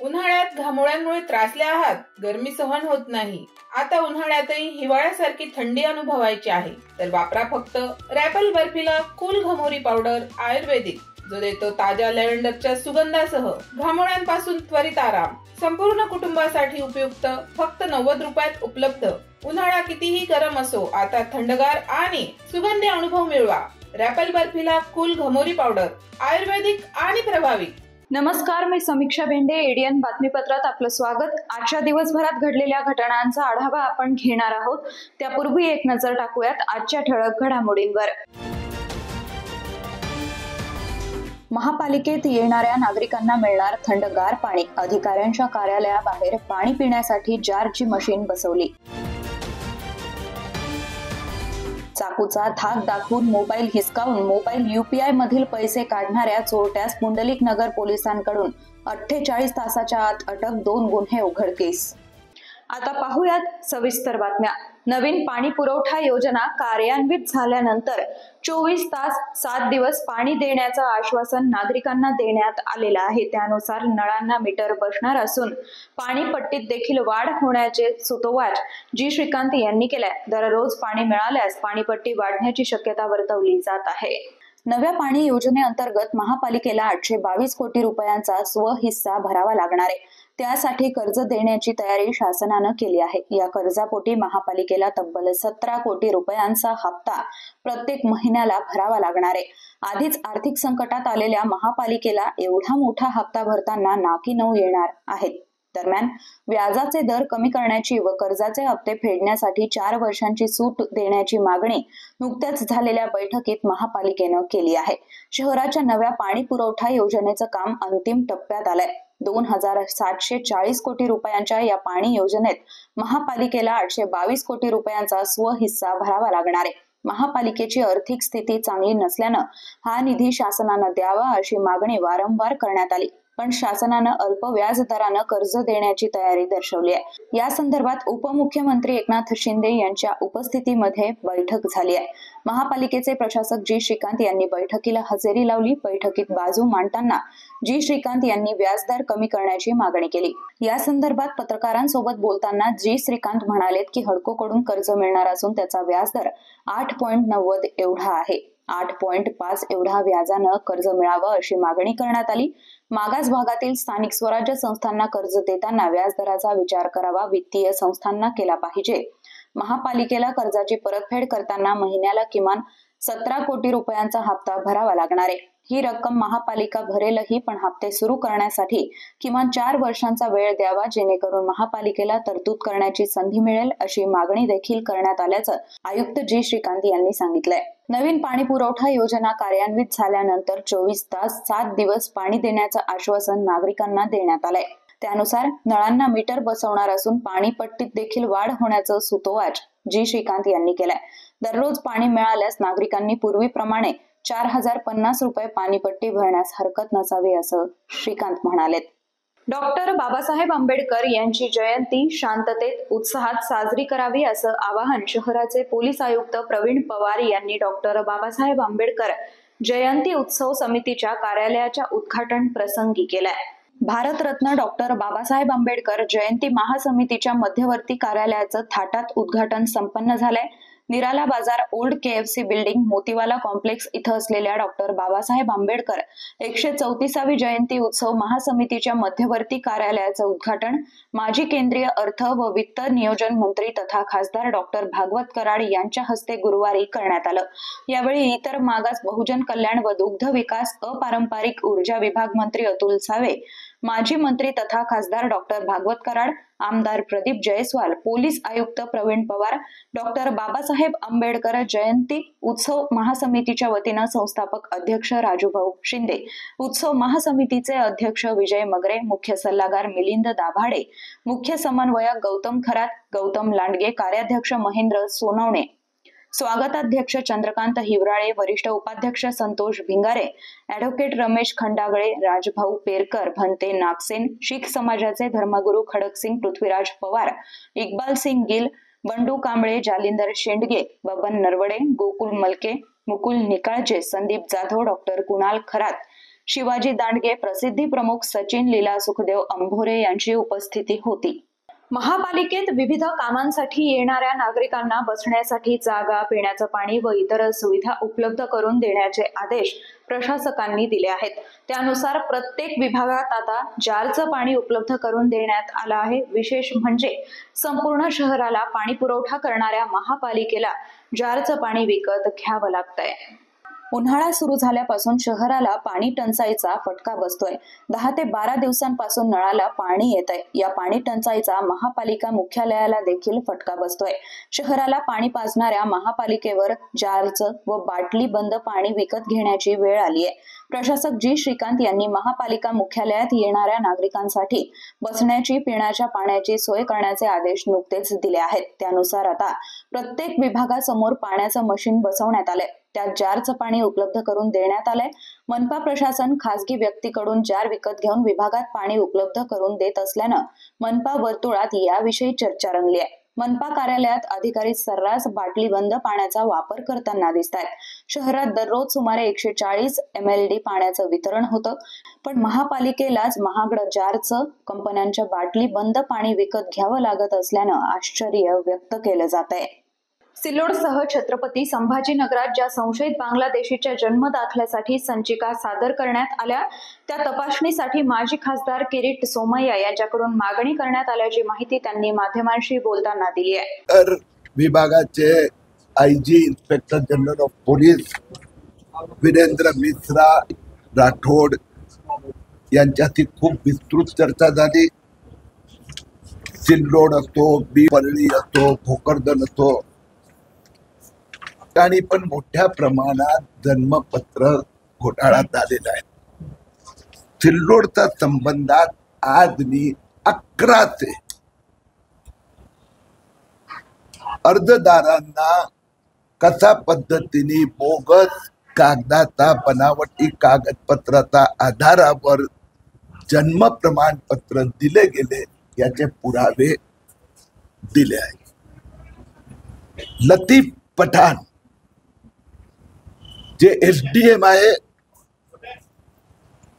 उन्हाळ्यात घामोळ्यांमुळे त्रासले आहात, गरमी सहन होत नाही, आता उन्हाळ्यातही हिवाळ्यासारखी थंडी अनुभवायची आहे, तर वापरा फक्त रॅपल बर्फिला कूल घमोरी पावडर आयुर्वेदिक, जो देतो ताज्या लॅव्हेंडरच्या सुगंधासह घामोळ्यांपासून त्वरित आराम. संपूर्ण कुटुंबासाठी उपयुक्त, फक्त 90 रुपयात उपलब्ध. उन्हाळा कितीही गरम असो, आता थंडगार आणि सुगंधी अनुभव मिळवा. रॅपल बर्फिला कूल घमोरी पावडर आयुर्वेदिक आणि प्रभावी. नमस्कार, मी समीक्षा भेंडे. एडियन बातमीपत्रात आपलं स्वागत. आजच्या दिवसभरात घडलेल्या घटनांचा आढावा आपण घेणार आहोत. त्यापूर्वी एक नजर टाकूयात आजच्या ठळक घडामोडींवर. महापालिकेत येणाऱ्या नागरिकांना मिळणार थंडगार पाणी. अधिकाऱ्यांच्या कार्यालयाबाहेर पाणी पिण्यासाठी जारची मशीन बसवली. चाकूचा धाक दाखवून मोबाईल हिसकावून मोबाईल UPI मधील पैसे काढणाऱ्या चोरट्यास पुंडलिक नगर पोलिसांकडून 48 तासाच्या आत अटक. 2 गुन्हे उघडकीस. आता पाहूयात सविस्तर बातम्या. नवीन पाणी पुरवठा योजना कार्यान्वित झाल्यानंतर 24 तास 7 दिवस पाणी देण्याचं आश्वासन नागरिकांना देण्यात आलेलं आहे. त्यानुसार नळांना मीटर बसणार असून पाणी पट्टीत देखील वाढ होण्याचे सुतोवाच श्रीकांत यांनी केलाय. दररोज पाणी मिळाल्यास पाणीपट्टी वाढण्याची शक्यता वर्तवली जात आहे. नव्या पाणी योजनेअंतर्गत महापालिकेला 822 कोटी रुपयांचा स्वहिस्सा भरावा लागणार आहे. त्यासाठी कर्ज देण्याची तयारी शासनानं केली आहे. या कर्जापोटी महापालिकेला तब्बल 17 कोटी रुपयांचा हप्ता प्रत्येक महिन्याला भरावा लागणार आहे. आधीच आर्थिक संकटात आलेल्या महापालिकेला एवढा मोठा हप्ता भरताना नाकी नऊ येणार आहेत. दरम्यान व्याजाचे दर कमी करण्याची व कर्जाचे हप्ते फेडण्यासाठी 4 वर्षांची सूट देण्याची मागणी नुकत्याच झालेल्या बैठकीत महापालिकेनं केली आहे. शहराच्या नव्या पाणी पुरवठा योजनेचं काम अंतिम टप्प्यात आलंय. 2740 कोटी रुपयांच्या या पाणी योजनेत महापालिकेला 822 कोटी रुपयांचा स्वहिस्सा भरावा लागणार आहे. महापालिकेची आर्थिक स्थिती चांगली नसल्यानं हा निधी शासनानं द्यावा अशी मागणी वारंवार करण्यात आली, पण शासनानं अल्प व्याज दरानं कर्ज देण्याची तयारी दर्शवली आहे. या संदर्भात उपमुख्यमंत्री एकनाथ शिंदे यांच्या उपस्थितीमध्ये बैठक झाली आहे. महापालिकेचे प्रशासक श्रीकांत यांनी बैठकीला हजेरी लावली. बैठकीत बाजू मांडताना श्रीकांत यांनी व्याजदर कमी करण्याची मागणी केली. या संदर्भात पत्रकारांसोबत बोलताना श्रीकांत म्हणालेत की हडकोकडून कर्ज मिळणार असून त्याचा व्याजदर 8.90 एवढा आहे. 8.5 एवढा व्याजानं कर्ज मिळावं अशी मागणी करण्यात आली. मागास भागातील स्थानिक स्वराज्य संस्थांना कर्ज देताना व्याजदराचा विचार करावा. वित्तीय संस्थांना केला पाहिजे. महापालिकेला कर्जाची परतफेड करताना महिन्याला किमान 17 कोटी रुपयांचा हप्ता भरावा लागणार आहे. ही रक्कम महापालिका भरेलही, पण हप्ते सुरू करण्यासाठी किमान 4 वर्षांचा वेळ द्यावा, जेणेकरून महापालिकेला तरतूद करण्याची संधी मिळेल अशी मागणी देखील करण्यात आल्याचं आयुक्त श्रीकांत यांनी सांगितलंय. नवीन पाणी पुरवठा योजना कार्यान्वित झाल्यानंतर 24 तास 7 दिवस पाणी देण्याचं आश्वासन नागरिकांना देण्यात आलंय. त्यानुसार नळांना मीटर बसवणार असून पाणीपट्टीत देखील वाढ होण्याचं सुतोवाच श्रीकांत यांनी केलाय. दररोज पाणी मिळाल्यास नागरिकांनी पूर्वीप्रमाणे 4050 रुपये पाणीपट्टी भरण्यास हरकत नसावी असं श्रीकांत म्हणालेत. डॉक्टर बाबासाहेब आंबेडकर यांची जयंती शांततेत उत्साहात साजरी करावी असं आवाहन शहराचे पोलीस आयुक्त प्रवीण पवार यांनी डॉक्टर बाबासाहेब आंबेडकर जयंती उत्सव समितीच्या कार्यालयाच्या उद्घाटन प्रसंगी केलाय. भारतरत्न डॉक्टर बाबासाहेब आंबेडकर जयंती महासमितीच्या मध्यवर्ती कार्यालयाचं थाटात उद्घाटन संपन्न झालंय. निराला बाजार old KFC building Motiwala complex इथं असलेल्या डॉक्टर बाबासाहेब आंबेडकर 134वी जयंती उत्सव महासमितीच्या मध्यवर्ती कार्यालयाचं उद्घाटन माजी केंद्रीय अर्थ व वित्त नियोजन मंत्री तथा खासदार डॉक्टर भागवत कराड यांच्या हस्ते गुरुवारी करण्यात आलं. यावेळी इतर मागास बहुजन कल्याण व दुग्ध विकास, अपारंपरिक ऊर्जा विभाग मंत्री अतुल सावे, माजी मंत्री तथा खासदार डॉक्टर भागवत कराड, आमदार प्रदीप जयस्वाल, पोलीस आयुक्त प्रवीण पवार, डॉक्टर बाबासाहेब आंबेडकर जयंती उत्सव महासमितीच्या वतीनं संस्थापक अध्यक्ष राजूभाऊ शिंदे, उत्सव महासमितीचे अध्यक्ष विजय मगरे, मुख्य सल्लागार मिलिंद दाभाडे, मुख्य समन्वयक गौतम खरात, गौतम लांडगे, कार्याध्यक्ष महेंद्र सोनवणे, स्वागताध्यक्ष चंद्रकांत हिवराळे, वरिष्ठ उपाध्यक्ष संतोष भिंगारे, ॲडव्होकेट रमेश खंडागळे, राजभाऊ पेरकर, भंते नागसेन, शीख समाजाचे धर्मगुरू खडकसिंग पृथ्वीराज पवार, इक्बाल सिंग गिल, बंडू कांबळे, जालिंदर शेंडगे, बबन नरवडे, गोकुल मलके, मुकुल निकाळजे, संदीप जाधव, डॉक्टर कुणाल खरात, शिवाजी दांडगे, प्रसिद्धी प्रमुख सचिन लीला सुखदेव अंभोरे यांची उपस्थिती होती. महापालिकेत विविध कामांसाठी येणाऱ्या नागरिकांना बसण्यासाठी जागा, पिण्याचं पाणी व इतर सुविधा उपलब्ध करून देण्याचे आदेश प्रशासकांनी दिले आहेत. त्यानुसार प्रत्येक विभागात आता जारचं पाणी उपलब्ध करून देण्यात आलं आहे. विशेष म्हणजे संपूर्ण शहराला पाणी पुरवठा करणाऱ्या महापालिकेला जारचं पाणी विकत घ्यावं लागतंय. उन्हाळा सुरू झाल्यापासून शहराला पाणी टंचाईचा फटका बसतोय. 10 ते 12 दिवसांपासून नळाला पाणी येतंय. या पाणी टंचाईचा महापालिका मुख्यालयाला देखील फटका बसतोय. शहराला पाणी पाजणाऱ्या महापालिकेवर जारचं व बाटली बंद पाणी विकत घेण्याची वेळ आली आहे. प्रशासक जी श्रीकांत यांनी महापालिका मुख्यालयात येणाऱ्या नागरिकांसाठी बसण्याची, पिण्याच्या पाण्याची सोय करण्याचे आदेश नुकतेच दिले आहेत. त्यानुसार आता प्रत्येक विभागासमोर पाण्याचं मशीन बसवण्यात आलंय. त्यात जारचं पाणी उपलब्ध करून देण्यात आलंय. मनपा प्रशासन खासगी व्यक्तीकडून जार विकत घेऊन विभागात पाणी उपलब्ध करून देत असल्यानं मनपा वर्तुळात याविषयी चर्चा रंगली आहे. मनपा कार्यालयात अधिकारी सर्रास बाटली बंद पाण्याचा वापर करताना दिसतात. शहरात दररोज सुमारे 140 MLD पाण्याचं वितरण होतं, पण महापालिकेलाच महागड जारचं कंपन्यांच्या बाटली बंद पाणी विकत घ्यावं लागत असल्यानं आश्चर्य व्यक्त केलं जात आहे. सिल्लोडसह छत्रपती संभाजीनगरात ज्या संशयित बांगलादेशीच्या जन्म दाखल्यासाठी संचिका सादर करण्यात आल्या, त्या तपासणीसाठी माजी खासदार किरीट सोमय्या यांच्याकडून मागणी करण्यात आल्याची माहिती त्यांनी माध्यमांशी बोलताना दिली आहे. तर विभागाचे IG inspector general of police Virendra Mishra Rathod यांच्याशी खूप विस्तृत चर्चा झाली. सिल्लोड असो, परळी असो, भोकरदन असो, आणि पण मोठ्या प्रमाणात जन्मपत्र घोटाळा झालेला आहे. सिल्लोडच्या संबंधात आज मी 11 अर्जदारांना कशा पद्धतीने बोगस कागदाचा, बनावटी कागदपत्राचा आधारावर जन्म प्रमाणपत्र दिले गेले याचे पुरावे दिले आहेत. लतीफ पठाण जे SDM आहे,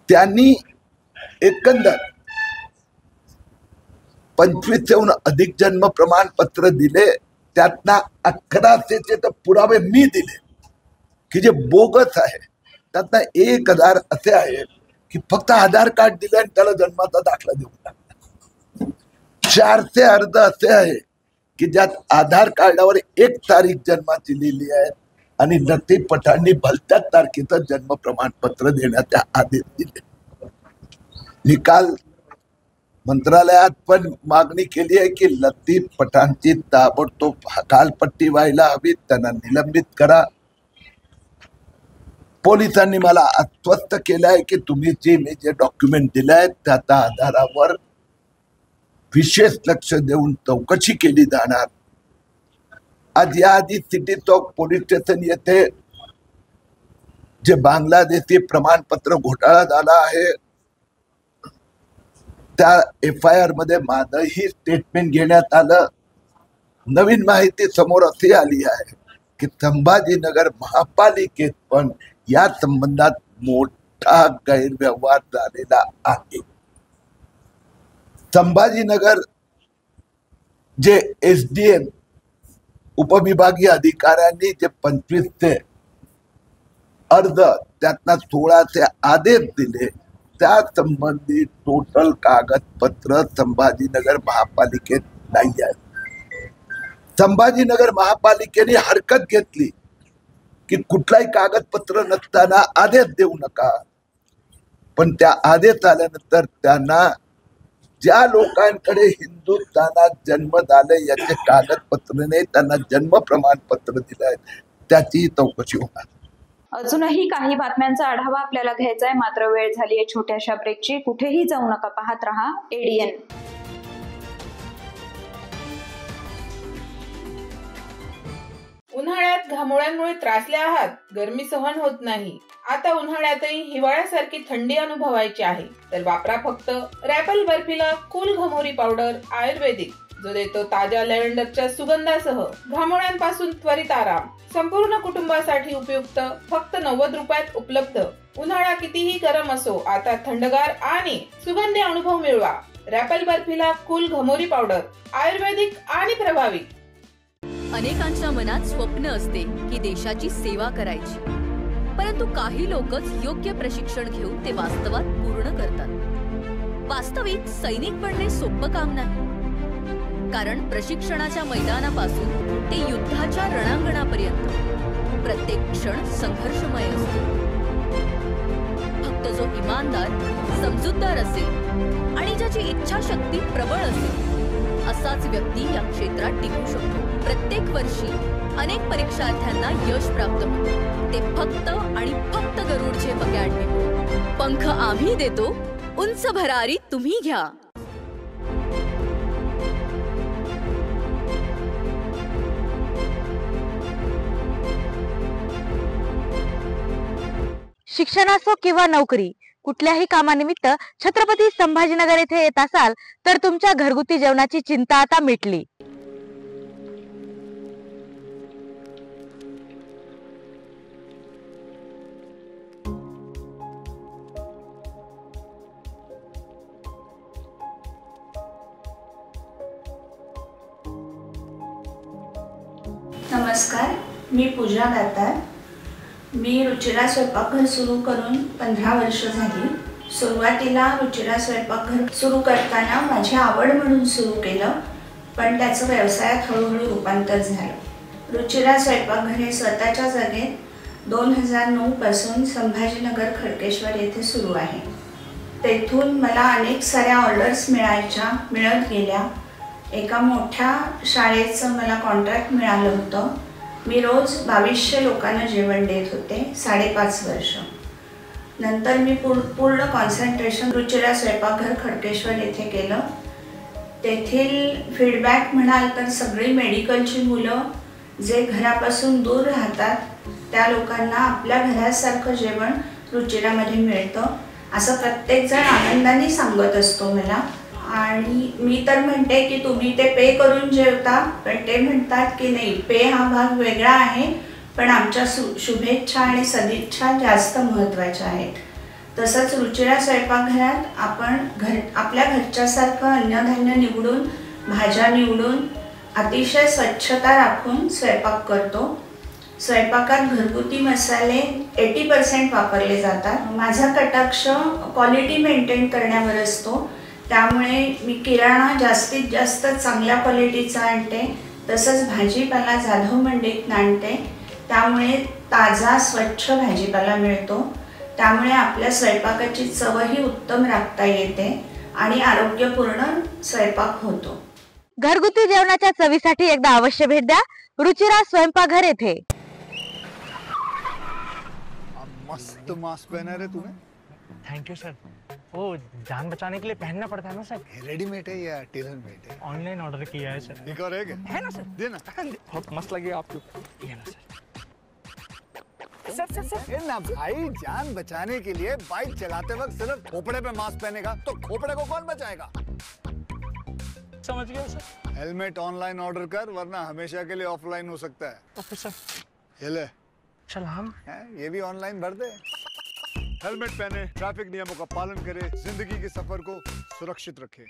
त्यांनी एकंदर 2500हून अधिक जन्म प्रमाणपत्र दिले. त्यातना 1100चे तर पुरावे मी दिले की जे बोगस आहे. त्यातना 1000 असे आहेत की फक्त आधार कार्ड दिले आणि त्याला जन्माचा दाखला देऊन टाकला. 400 अर्ज असे आहे की ज्यात आधार कार्डावर 1 तारीख जन्माची लिहिली आहे आणि लतीफ पठाणनी भलत्याच तारखेचं जन्म प्रमाणपत्र देण्याचे आदेश दिले. निकाल मंत्रालयात पण मागणी केली आहे की लतीफ पठाणची ताबडतोब हकालपट्टी व्हायला हवी, त्यांना निलंबित करा. पोलिसांनी मला आश्वस्त केलं आहे की तुम्ही जे डॉक्युमेंट दिले आहेत त्याच्या आधारावर विशेष लक्ष देऊन चौकशी केली जाणार. आज याआधी सिटी चौक पोलीस स्टेशन येथे जे बांगलादेशी प्रमाणपत्र घोटाळा झाला आहे त्या FIR मध्ये माझंही स्टेटमेंट घेण्यात आलं. नवीन माहिती समोर अशी आली आहे की संभाजीनगर महापालिकेत पण या संबंधात मोठा गैरव्यवहार झालेला आहे. संभाजीनगर जे SDM उपविभागीय अधिकाऱ्यांनी जे 2500 अर्ज त्यातना 16चे आदेश दिले, त्या संबंधित टोटल कागदपत्र संभाजीनगर महापालिकेत नाही आहे. संभाजीनगर महापालिकेने हरकत घेतली की कुठलाही कागदपत्र नसताना आदेश देऊ नका. पण त्या आदेश आल्यानंतर त्यांना ज्या लोकांकडे हिंदुस्थानात जन्म झाले याचे कागदपत्रने त्यांना जन्म प्रमाणपत्र दिलं आहे त्याची चौकशी होणार. अजूनही काही बातम्यांचा आढावा आपल्याला घ्यायचा आहे, मात्र वेळ झाली आहे छोट्याशा ब्रेकची. कुठेही जाऊ नका, पाहत रहा ADN. उन्हाळ्यात घामोळ्यांमुळे त्रासले आहात, गरमी सहन होत नाही, आता उन्हाळ्यातही हिवाळ्यासारखी थंडी अनुभवायची आहे, तर वापरा फक्त रॅपल बर्फिला कूल घमोरी पावडर आयुर्वेदिक, जो देतो ताज्या लॅव्हेंडरच्या सुगंधासह घामोळ्यांपासून त्वरित आराम. संपूर्ण कुटुंबासाठी उपयुक्त, फक्त 90 रुपयात उपलब्ध. उन्हाळा कितीही गरम असो, आता थंडगार आणि सुगंधी अनुभव मिळवा. रॅपल बर्फिला कूल घमोरी पावडर आयुर्वेदिक आणि प्रभावी. अनेकांच्या मनात स्वप्न असते की देशाची सेवा करायची, परंतु काही लोकच योग्य प्रशिक्षण घेऊन ते वास्तवात पूर्ण करतात. वास्तविक सैनिक बनणे सोपं काम नाही, कारण प्रशिक्षणाच्या मैदानापासून ते युद्धाच्या रणांगणापर्यंत प्रत्येक क्षण संघर्षमय असतो. फक्त जो इमानदार, समजूतदार असेल आणि ज्याची इच्छाशक्ती प्रबळ असेल असाच व्यक्ती या क्षेत्रात टिकू शकतो. प्रत्येक वर्षी अनेक परीक्षार्थ्यांना यश प्राप्त होते, ते फक्त आणि फक्त गरुड झेप अकॅडमी. पंख आम्ही देतो, उंच भरारी तुम्ही घ्या. शिक्षण असो किंवा नोकरी, कुठल्याही कामानिमित्त छत्रपती संभाजीनगर येथे येत असाल तर तुमच्या घरगुती जेवणाची चिंता आता मिटली. नमस्कार, मी पूजा दातार. मी रुचिरा स्वयंपाकघर सुरू करून 15 वर्ष झाली. सुरुवातीला रुचिरा स्वयंपाकघर सुरू करताना माझी आवड म्हणून सुरू केलं, पण त्याचं व्यवसायात हळूहळू रूपांतर झालं. रुचिरा स्वयंपाकघर हे स्वतःच्या जागेत 2009 पासून संभाजीनगर खडकेश्वर येथे सुरू आहे. तेथून मला अनेक साऱ्या ऑर्डर्स मिळत गेल्या. एका मोठ्या शाळेचं मला कॉन्ट्रॅक्ट मिळालं होतं. मी रोज 2200 लोकांना जेवण देत होते 5.5 वर्ष. नंतर मी पूर्ण कॉन्सन्ट्रेशन रुचिरा स्वयंपाकघर खडकेश्वर येथे केलं. तेथील फीडबॅक म्हणाल तर सगळी मेडिकलची मुलं जे घरापासून दूर राहतात त्या लोकांना आपल्या घरासारखं जेवण रुचिरामध्ये मिळतं असं प्रत्येकजण आनंदाने सांगत असतो मला. आणि मी तर म्हणते की तुम्ही ते पे करून जेवता, पण ते म्हणतात की नाही, पे हा भाग वेगळा आहे, पण आमच्या शुभेच्छा आणि सदिच्छा जास्त महत्त्वाच्या आहेत. तसंच रुचिरा स्वयंपाकघरात आपण आपल्या घरच्यासारखं अन्नधान्य निवडून, भाज्या निवडून, अतिशय स्वच्छता राखून स्वयंपाक करतो. स्वयंपाकात घरगुती मसाले 80% वापरले जातात. माझा कटाक्ष क्वालिटी मेंटेन करण्यावर असतो, त्यामुळे मी किराणा जास्तीत जास्त चांगल्या क्वालिटीचा आणते. तसंच भाजीपाला जाधव मंडईतून आणते, त्यामुळे ताजा स्वच्छ भाजीपाला मिळतो. त्यामुळे आपल्या स्वयंपाकाची चवही उत्तम राखता येते आणि आरोग्यपूर्ण स्वयंपाक होतो. घरगुती जेवणाच्या चवीसाठी एकदा अवश्य भेट द्या रुचिरा स्वयंपाकघर येथे. मस्त मास्क पहना रे तूने. Thank you sir. वो जान बचाने के लिए पहनना पड़ता है ना सर. रेडीमेड है या टेलर मेड है? ऑनलाइन ऑर्डर किया है सर. एक और है ना सर. देना. बहुत मस्त लगी आपको. ये ना सर. सर ना भाई, जान बचाने के लिए बाइक चलाते वक्त सिर्फ खोपड़े पे मास्क पहनेगा तो खोपड़े को कौन बचाएगा? समझ गया सर. हेलमेट ऑनलाइन ऑर्डर कर, वरना हमेशा के लिए ऑफलाइन हो सकता है. Okay sir. ये ले. चल हम ये भी ऑनलाइन भर दे. हेलमेट पहने, ट्रैफिक नियमों का पालन करे, जिंदगी के सफर को सुरक्षित रखे.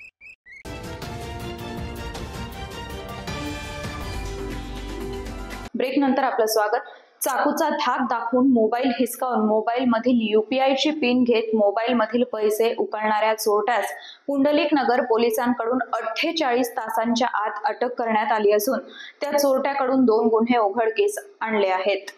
ब्रेक नंतर आपलं स्वागत. चाकूचा धाक दाखवून मोबाईल हिसकावून मोबाईल मधील UPI ची पिन घेत मोबाईल मधील पैसे उकळणाऱ्या चोरट्यास पुंडलिक नगर पोलिसांकडून 48 तासांच्या आत अटक करण्यात आली असून त्या चोरट्याकडून 2 गुन्हे उघडकीस आणले आहेत.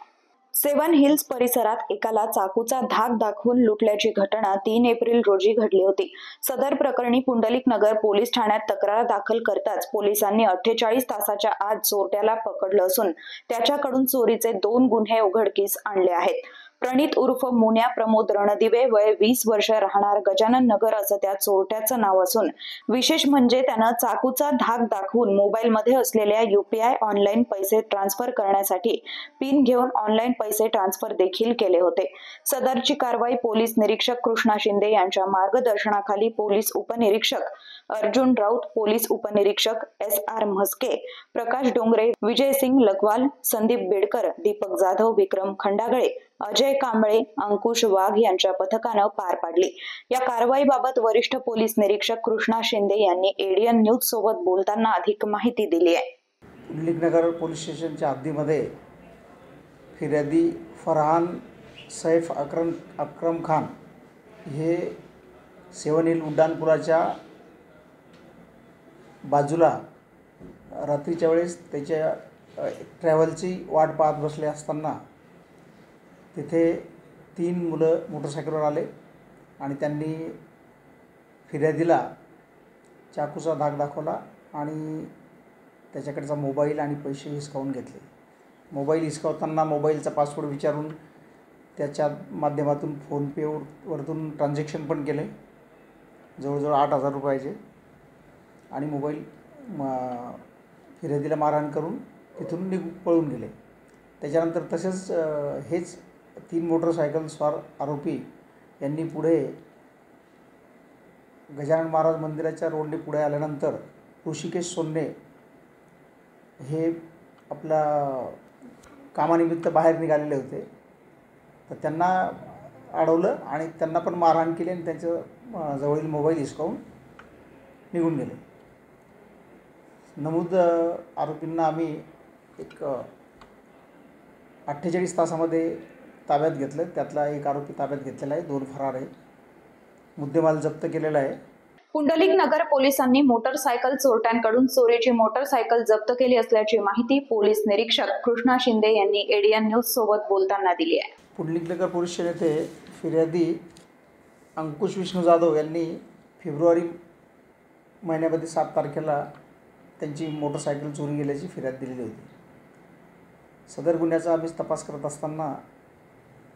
सेवन हिल्स परिसरात एकाला चाकूचा धाक दाखवून लुटल्याची घटना 3 एप्रिल रोजी घडली होती. सदर प्रकरणी पुंडलिक नगर पोलीस ठाण्यात तक्रार दाखल करताच पोलिसांनी 48 तासाच्या आत चोरट्याला पकडलं असून त्याच्याकडून चोरीचे 2 गुन्हे उघडकीस आणले आहेत. प्रणित उर्फ मुन्या प्रमोद रणदिवे, वय 20 वर्ष, राहणार गजानन नगर असं त्या चोरट्याचं नाव असून विशेष म्हणजे त्यानं चाकूचा धाक दाखवून मोबाईलमध्ये असलेल्या UPI ऑनलाईन पैसे ट्रान्सफर करण्यासाठी पिन घेऊन ऑनलाईन पैसे ट्रान्सफर देखील केले होते. सदरची कारवाई पोलीस निरीक्षक कृष्णा शिंदे यांच्या मार्गदर्शनाखाली पोलीस उपनिरीक्षक अर्जुन राऊत, पोलीस उपनिरीक्षक SR म्हस्के, प्रकाश डोंगरे, विजयसिंग लकवाल, संदीप बेडकर, दीपक जाधव, विक्रम खंडागळे, अजय कांबळे, अंकुश वाघ यांच्या पथकानं पार पाडली. या कारवाईबाबत वरिष्ठ पोलीस निरीक्षक कृष्णा शिंदे यांनी ADN न्यूज सोबत बोलताना अधिक माहिती दिली आहे. पुंडलिक नगर पोलीस स्टेशनच्या हद्दीमध्ये फिर्यादी फरहान सैफ अक्रम खान हे सेवन हिल उड्डाणपुलाच्या बाजूला रात्रीच्या वेळेस त्याच्या ट्रॅव्हलची वाट पाहत बसले असताना तिथे 3 मुलं मोटरसायकलवर आले आणि त्यांनी फिर्यादीला चाकूचा धाक दाखवला आणि त्याच्याकडचा मोबाईल आणि पैसे हिसकावून घेतले. मोबाईल हिसकावताना मोबाईलचा पासवर्ड विचारून त्याच्या माध्यमातून फोनपेवरतून ट्रान्झॅक्शन पण केले, जवळजवळ 8,000 रुपयाचे, आणि मोबाईल फिर्यादीला मारहाण करून तिथून पळून गेले. त्याच्यानंतर तसेच हेच 3 मोटरसायकल स्वार आरोपी यांनी पुढे गजानन महाराज मंदिराच्या रोडने पुढे आल्यानंतर ऋषिकेश सोन्ने हे आपला कामानिमित्त बाहेर निघालेले होते, तर त्यांना अडवलं आणि त्यांना पण मारहाण केली आणि त्यांच्या जवळील मोबाईल हिसकावून निघून गेले. नमूद आरोपींना आम्ही एक 48 तासामध्ये ताब्यात घेतलं. त्यातला एक आरोपी ताब्यात घेतलेला आहे, 2 फरार आहेत. मुद्देमाल जप्त केलेला आहे. पुंडलिक नगर पोलिसांनी मोटरसायकल चोरट्यांकडून चोरीची मोटरसायकल जप्त केली असल्याची माहिती पोलीस निरीक्षक कृष्णा शिंदे यांनी ADN न्यूज सोबत बोलताना दिली आहे. पुंडलिक नगर पोलीस स्टेशन येथे फिर्यादी अंकुश विष्णू जाधव यांनी फेब्रुवारी महिन्यामध्ये 7 तारखेला त्यांची मोटरसायकल चोरी गेल्याची फिर्याद दिलेली होती. सदर गुन्ह्याचा आम्ही तपास करत असताना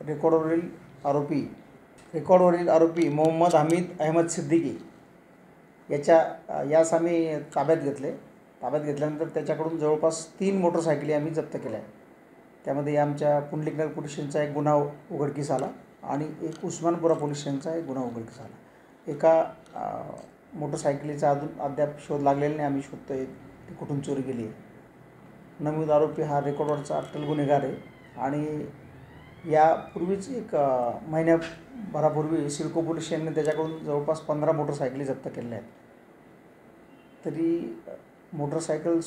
रेकॉर्डवरील आरोपी मोहम्मद हमीद अहमद सिद्दीकी यास आम्ही ताब्यात घेतले. ताब्यात घेतल्यानंतर त्याच्याकडून जवळपास 3 मोटरसायकली आम्ही जप्त केल्या. त्यामध्ये आमच्या पुंडलिक नगर पोलीस स्टेशनचा एक गुन्हा उघडकीस आला आणि एक उस्मानपुरा पोलीस स्टेशनचा एक गुन्हा उघडकीस आला. एका मोटरसायकलीचा अद्याप शोध लागलेला नाही, आम्ही शोधतोय ती कुठून चोरी गेली आहे. नमूद आरोपी हा रेकॉर्डवरचा अट्टल गुन्हेगार आहे आणि यापूर्वीच एक महिन्याभरापूर्वी सिडको पोलीस स्टेशनने त्याच्याकडून जवळपास 15 मोटरसायकली जप्त केलेल्या आहेत. तरी मोटरसायकल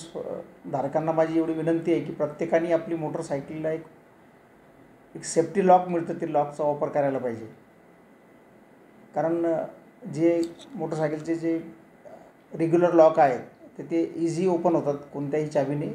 धारकांना माझी एवढी विनंती आहे की प्रत्येकाने आपली मोटरसायकलला एक सेफ्टी लॉक मिळतं, ते लॉकचा वापर करायला पाहिजे. कारण जे मोटरसायकलचे जे रेग्युलर लॉक आहेत ते इझी ओपन होतात कोणत्याही चावीने.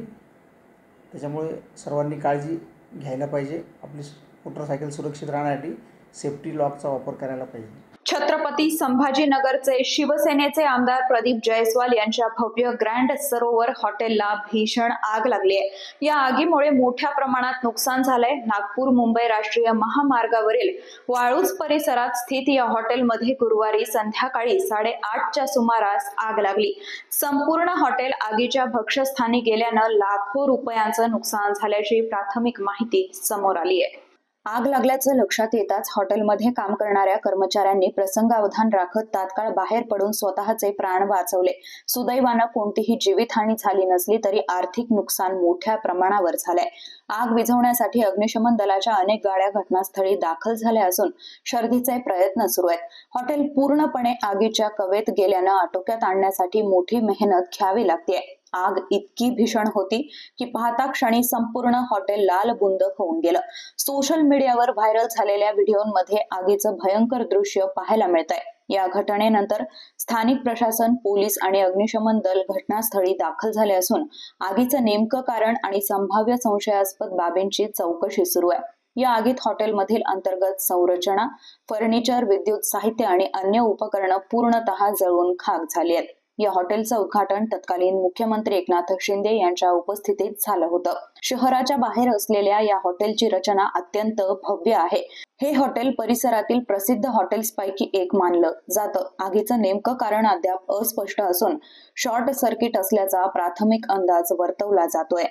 त्याच्यामुळे सर्वांनी काळजी घ्यायला पाहिजे. आपली मोटरसायकल सुरक्षित राहण्यासाठी सेफ्टी लॉकचा वापर करायला पाहिजे. छत्रपती संभाजीनगरचे शिवसेनेचे आमदार प्रदीप जयस्वाल यांच्या भव्य ग्रँड सरोवर हॉटेलला भीषण आग लागली आहे. या आगीमुळे मोठ्या प्रमाणात नुकसान झालंय. नागपूर मुंबई राष्ट्रीय महामार्गावरील वाळूज परिसरात स्थित या हॉटेलमध्ये गुरुवारी संध्याकाळी 8:30च्या सुमारास आग लागली. संपूर्ण हॉटेल आगीच्या भक्ष्यस्थानी गेल्यानं लाखो रुपयांचं नुकसान झाल्याची प्राथमिक माहिती समोर आली आहे. आग लागल्याचं लक्षात येताच हॉटेलमध्ये काम करणाऱ्या कर्मचाऱ्यांनी प्रसंगावधान राखत तात्काळ बाहेर पडून स्वतःचे प्राण वाचवले. सुदैवानं कोणतीही जीवितहानी झाली नसली तरी आर्थिक नुकसान मोठ्या प्रमाणावर झालंय. आग विझवण्यासाठी अग्निशमन दलाच्या अनेक गाड्या घटनास्थळी दाखल झाल्या असून शर्थीचे प्रयत्न सुरू आहेत. हॉटेल पूर्णपणे आगीच्या कवेत गेल्यानं आटोक्यात आणण्यासाठी मोठी मेहनत घ्यावी लागते. आग इतकी भीषण होती की पाहता क्षणी संपूर्ण हॉटेल लालबुंद होऊन गेलं. सोशल मीडियावर व्हायरल झालेल्या व्हिडिओमध्ये आगीचं भयंकर दृश्य पाहायला मिळतंय. या घटनेनंतर स्थानिक प्रशासन, पोलीस आणि अग्निशमन दल घटनास्थळी दाखल झाले असून आगीचं नेमकं कारण आणि संभाव्य संशयास्पद बाबींची चौकशी सुरू आहे. या आगीत हॉटेलमधील अंतर्गत संरचना, फर्निचर, विद्युत साहित्य आणि अन्य उपकरणं पूर्णतः जळून खाक झाली आहेत. या हॉटेलचं उद्घाटन तत्कालीन मुख्यमंत्री एकनाथ शिंदे यांच्या उपस्थितीत झालं होतं. शहराच्या बाहेर असलेल्या या हॉटेलची रचना अत्यंत भव्य आहे. हे हॉटेल परिसरातील प्रसिद्ध हॉटेल्सपैकी एक मानलं जातं. आगीचं नेमकं कारण अद्याप अस्पष्ट असून शॉर्ट सर्किट असल्याचा प्राथमिक अंदाज वर्तवला जातोय.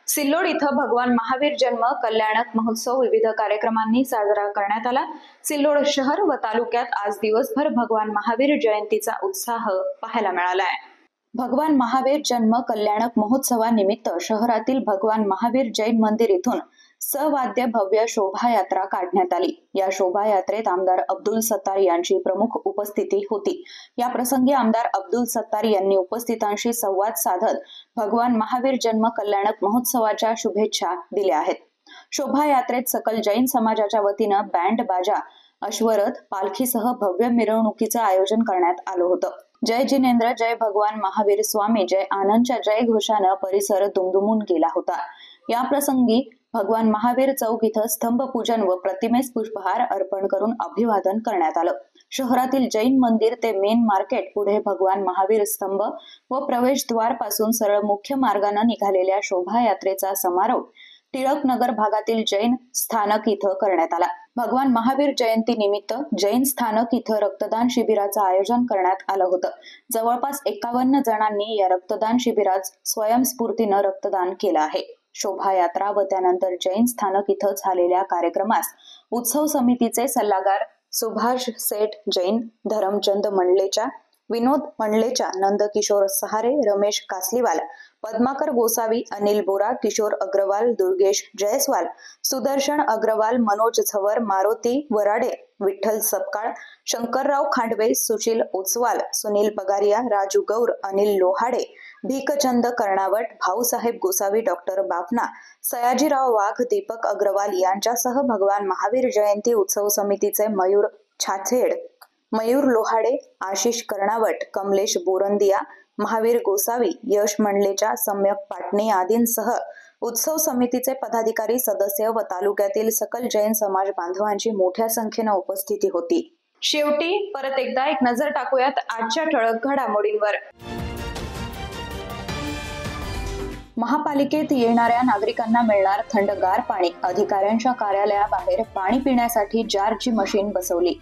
सिल्लोड इथं भगवान महावीर जन्म कल्याणक महोत्सव विविध कार्यक्रमांनी साजरा करण्यात आला. सिल्लोड शहर व तालुक्यात आज दिवसभर भगवान महावीर जयंतीचा उत्साह पाहायला मिळालाय. भगवान महावीर जन्म कल्याणक महोत्सवानिमित्त शहरातील भगवान महावीर जैन मंदिर इथून सवाद्य भव्य शोभायात्रा काढण्यात आली. या शोभायात्रेत आमदार अब्दुल सत्तार यांची प्रमुख उपस्थिती होती. या प्रसंगी आमदार अब्दुल सत्तार यांनी उपस्थितांशी संवाद साधत भगवान महावीर जन्म कल्याणक महोत्सवाच्या शुभेच्छा दिल्या आहेत. शोभायात्रेत सकल जैन समाजाच्या वतीनं बँड बाजा, अश्वरथ, पालखीसह भव्य मिरवणुकीचं आयोजन करण्यात आलं होतं. जय जिनेंद्र, जय भगवान महावीर स्वामी, जय आनंदच्या जय घोषानं परिसर दुमदुमून गेला होता. या प्रसंगी भगवान महावीर चौक इथं स्तंभपूजन व प्रतिमेस पुष्पहार अर्पण करून अभिवादन करण्यात आलं. शहरातील जैन मंदिर ते मेन मार्केट पुढे भगवान महावीर स्तंभ व प्रवेशद्वार पासून सरळ मुख्य मार्गाने निघालेल्या शोभायात्रेचा समारोप टिळक नगर भागातील जैन स्थानक इथं करण्यात आला. भगवान महावीर जयंती निमित्त जैन स्थानक इथं रक्तदान शिबिराचं आयोजन करण्यात आलं होतं. जवळपास 51 जणांनी या रक्तदान शिबिरात स्वयंस्फूर्तीनं रक्तदान केलं आहे. शोभायात्रा व त्यानंतर जैन स्थानक इथं झालेल्या कार्यक्रमास उत्सव समितीचे सल्लागार सुभाष सेठ जैन, धरमचंद मंडलेचा, विनोद मंडलेचा, नंदकिशोर सहारे, रमेश कासलीवाल, पद्माकर गोसावी, अनिल बोरा, किशोर अग्रवाल, दुर्गेश जयस्वाल, सुदर्शन अग्रवाल, मनोज झवर, मारुती वराडे, विठ्ठल सपकाळ, शंकरराव खांडवे, सुशील ओचवाल, सुनील पगारिया, राजू गौर, अनिल लोहाडे, भीकचंद कर्णावट, भाऊसाहेब गोसावी, डॉक्टर बापना, सयाजीराव वाघ, दीपक अग्रवाल यांच्यासह भगवान महावीर जयंती उत्सव समितीचे मयूर छाछेड, मयूर लोहाडे, आशिष कर्णावट, कमलेश बोरंदिया, महावीर गोसावी, यश मंडलेच्या, सम्यक पाटणे आदींसह उत्सव समितीचे पदाधिकारी, सदस्य व तालुक्यातील सकल जैन समाज बांधवांची मोठ्या संख्येने उपस्थिती होती. शेवटी परत एकदा एक नजर टाकूयात आजच्या ठळक घडामोडींवर. महापालिकेत येणाऱ्या नागरिकांना मिळणार थंडगार पाणी. अधिकाऱ्यांच्या कार्यालयाबाहेर पाणी पिण्यासाठी जारची मशीन बसवली.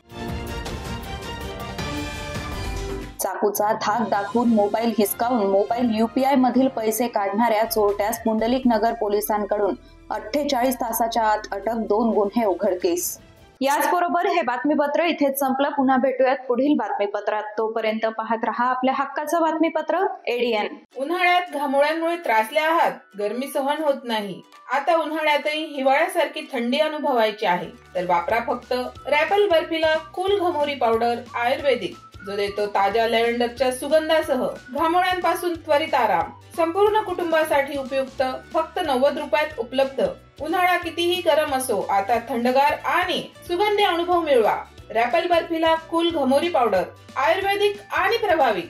चाकूचा धाक दाखवून मोबाईल हिसकावून मोबाईल UPI मधील पैसे काढणाऱ्या चोरट्यास पुंडलिक नगर पोलिसांकडून 48 तासाच्या आत अटक, 2 गुन्हे उघडकीस. याचबरोबर हे बातमीपत्र इथेच संपलं. पुन्हा भेटूयात पुढील बातमीपत्रात. तोपर्यंत पाहत रहा आपल्या हक्काचं बातमीपत्र ADN. उन्हाळ्यात घामोळ्यांमुळे त्रासले आहात, गरमी सहन होत नाही, आता उन्हाळ्यातही हिवाळ्यासारखी थंडी अनुभवायची आहे, तर वापरा फक्त रॅपल बर्फीला कूल घमोरी पावडर आयुर्वेदिक, जो देतो ताज्या लॅव्हेंडरच्या सुगंधासह घामोळ्यांपासून त्वरित आराम. संपूर्ण कुटुंबासाठी उपयुक्त, फक्त 90 रुपयात उपलब्ध. उन्हाळा कितीही गरम असो, आता थंडगार आणि सुगंधी अनुभव मिळवा. रॅपल बर्फीला कूल घमोरी पावडर आयुर्वेदिक आणि प्रभावी.